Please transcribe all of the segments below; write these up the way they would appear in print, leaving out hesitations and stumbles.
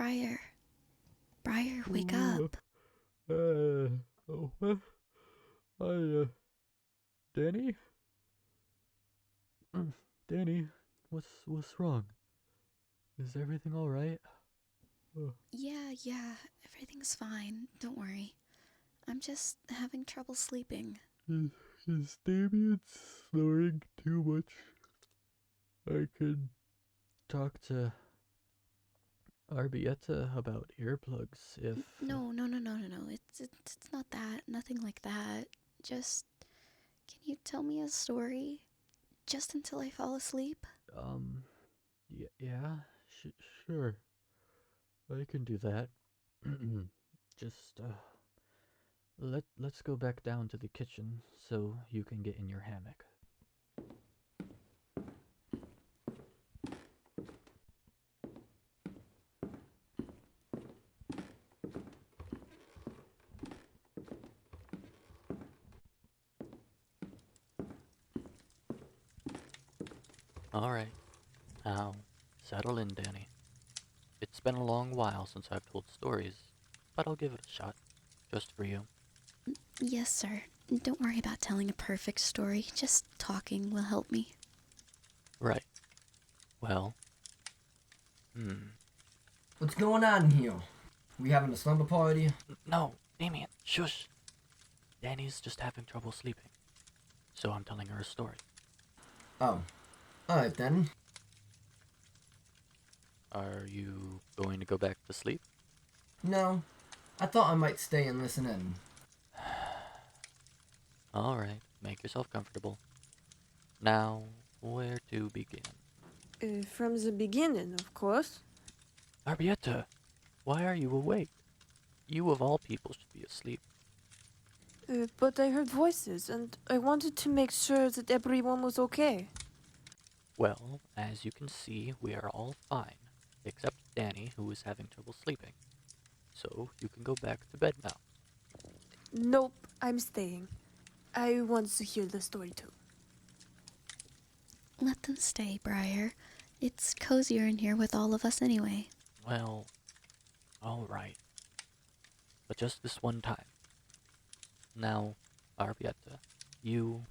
Briar. Briar, wake up. What? Danny? Danny, what's wrong? Is everything alright? Yeah, everything's fine. Don't worry. I'm just having trouble sleeping. Is Damien snoring too much? I could talk to Arbiete about earplugs if... No. It's not that. Nothing like that. Just, can you tell me a story? Just until I fall asleep? Yeah, sure. I can do that. Just, let's go back down to the kitchen so you can get in your hammock. Alright, now settle in, Danny. It's been a long while since I've told stories, but I'll give it a shot, just for you. Yes, sir. Don't worry about telling a perfect story. Just talking will help me. Right. Well, What's going on here? We having a slumber party? No, Damien, shush. Danny's just having trouble sleeping, so I'm telling her a story. Oh. Alright then. Are you going to go back to sleep? No. I thought I might stay and listen in. Alright, make yourself comfortable. Now, where to begin? From the beginning, of course. Arbiete, why are you awake? You of all people should be asleep. But I heard voices, and I wanted to make sure that everyone was okay. Well, as you can see, we are all fine, except Danny, who is having trouble sleeping. So, you can go back to bed now. Nope, I'm staying. I want to hear the story too. Let them stay, Briar. It's cozier in here with all of us anyway. Well, alright. But just this one time. Now, Arbiete, you...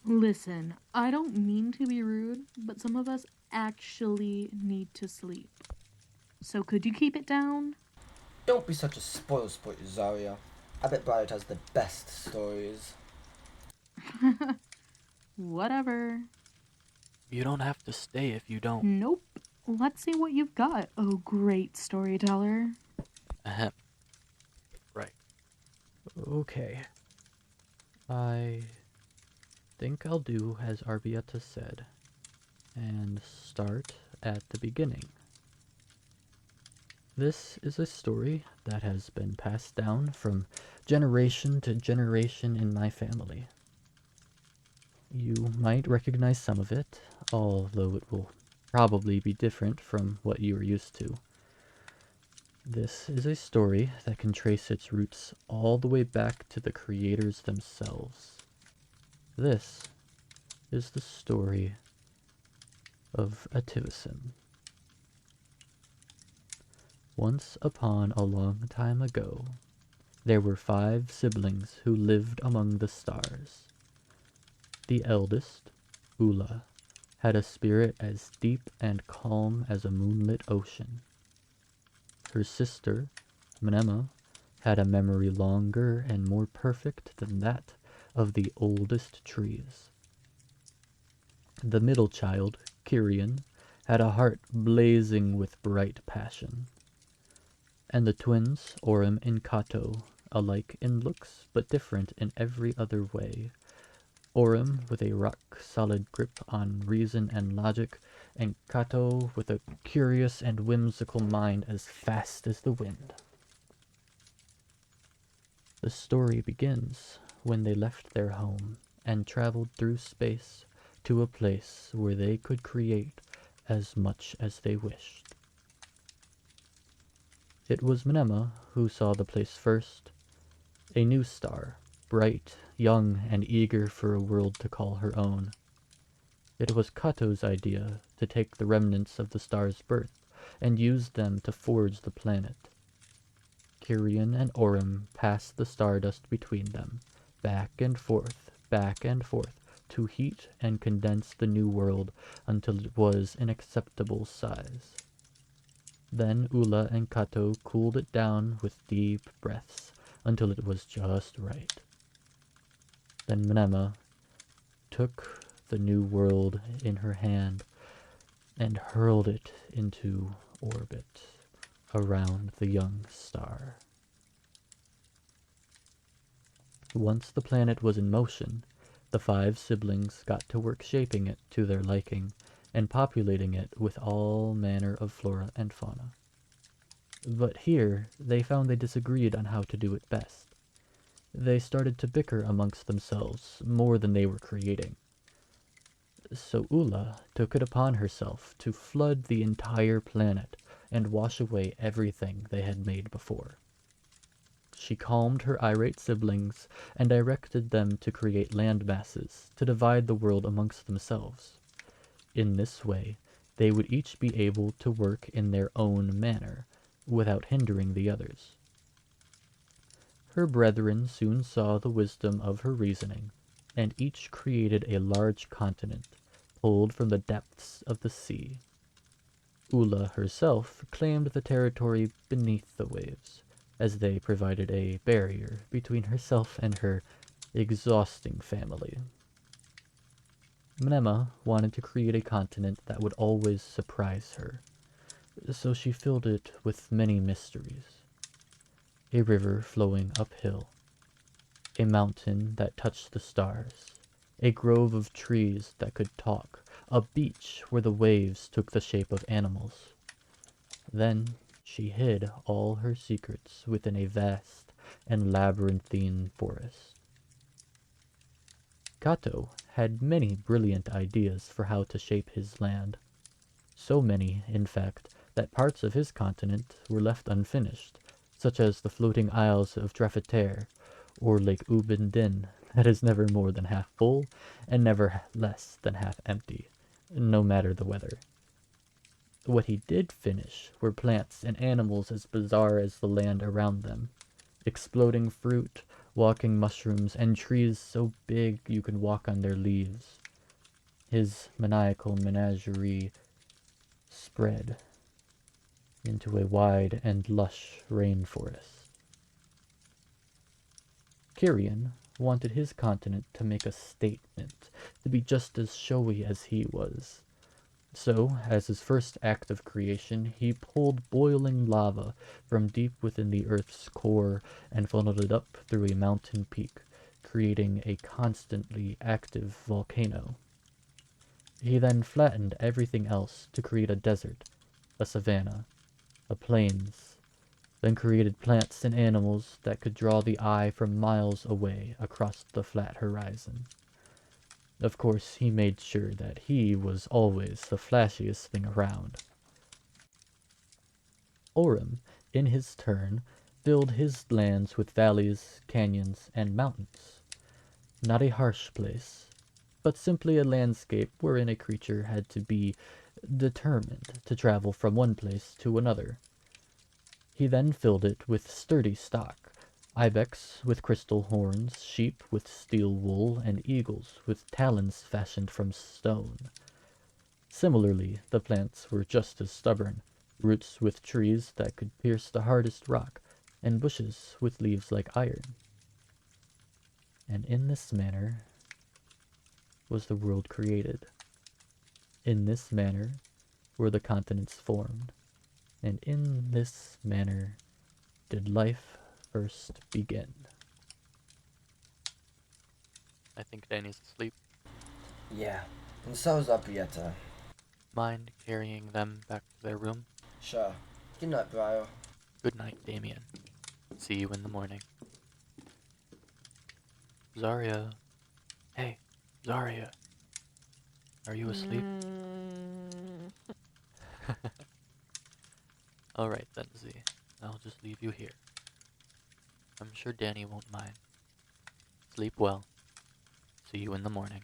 Listen, I don't mean to be rude, but some of us actually need to sleep. So could you keep it down? Don't be such a spoil sport, Zaria. I bet Briar has the best stories. Whatever. You don't have to stay if you don't. Nope. Let's see what you've got, oh great storyteller. Ahem. Right. Okay. I think I'll do as Arbiete said, and start at the beginning. This is a story that has been passed down from generation to generation in my family. You might recognize some of it, although it will probably be different from what you are used to. This is a story that can trace its roots all the way back to the creators themselves. This is the story of Ativesen. Once upon a long time ago, there were 5 siblings who lived among the stars. The eldest, Ula, had a spirit as deep and calm as a moonlit ocean. Her sister, Mnema, had a memory longer and more perfect than that of the oldest trees. The middle child, Keriord, had a heart blazing with bright passion. And the twins, Orym and Kato, alike in looks but different in every other way. Orym with a rock-solid grip on reason and logic, and Kato with a curious and whimsical mind as fast as the wind. The story begins when they left their home and traveled through space to a place where they could create as much as they wished. It was Mnema who saw the place first, a new star, bright, young, and eager for a world to call her own. It was Kato's idea to take the remnants of the star's birth, and used them to forge the planet. Keriord and Orym passed the stardust between them, back and forth, to heat and condense the new world until it was an acceptable size. Then Ula and Kato cooled it down with deep breaths until it was just right. Then Mnema took the new world in her hand and hurled it into orbit around the young star. Once the planet was in motion, the 5 siblings got to work shaping it to their liking and populating it with all manner of flora and fauna. But here, they found they disagreed on how to do it best. They started to bicker amongst themselves more than they were creating. So Ula took it upon herself to flood the entire planet and wash away everything they had made before. She calmed her irate siblings and directed them to create land masses to divide the world amongst themselves. In this way, they would each be able to work in their own manner, without hindering the others. Her brethren soon saw the wisdom of her reasoning, and each created a large continent, pulled from the depths of the sea. Ula herself claimed the territory beneath the waves, as they provided a barrier between herself and her exhausting family. Mnema wanted to create a continent that would always surprise her, so she filled it with many mysteries. A river flowing uphill, a mountain that touched the stars, a grove of trees that could talk, a beach where the waves took the shape of animals. Then she hid all her secrets within a vast and labyrinthine forest. Kato had many brilliant ideas for how to shape his land. So many, in fact, that parts of his continent were left unfinished, such as the floating isles of Drafeter, or Lake Ubin that is never more than half full, and never less than half empty, no matter the weather. What he did finish were plants and animals as bizarre as the land around them. Exploding fruit, walking mushrooms, and trees so big you could walk on their leaves. His maniacal menagerie spread into a wide and lush rainforest. Keriord wanted his continent to make a statement, to be just as showy as he was. So, as his first act of creation, he pulled boiling lava from deep within the Earth's core and funneled it up through a mountain peak, creating a constantly active volcano. He then flattened everything else to create a desert, a savanna, a plains, then created plants and animals that could draw the eye from miles away across the flat horizon. Of course, he made sure that he was always the flashiest thing around. Orym, in his turn, filled his lands with valleys, canyons, and mountains. Not a harsh place, but simply a landscape wherein a creature had to be determined to travel from one place to another. He then filled it with sturdy stock, ibex with crystal horns, sheep with steel wool, and eagles with talons fashioned from stone. Similarly, the plants were just as stubborn, roots with trees that could pierce the hardest rock, and bushes with leaves like iron. And in this manner was the world created. In this manner were the continents formed, and in this manner did life first begin. I think Danny's asleep. Yeah, and so is Arbiete. Mind carrying them back to their room? Sure. Good night, Briar. Good night, Damien. See you in the morning. Zaria. Hey, Zaria. Are you asleep? Alright then, Z. I'll just leave you here. I'm sure Danny won't mind. Sleep well. See you in the morning.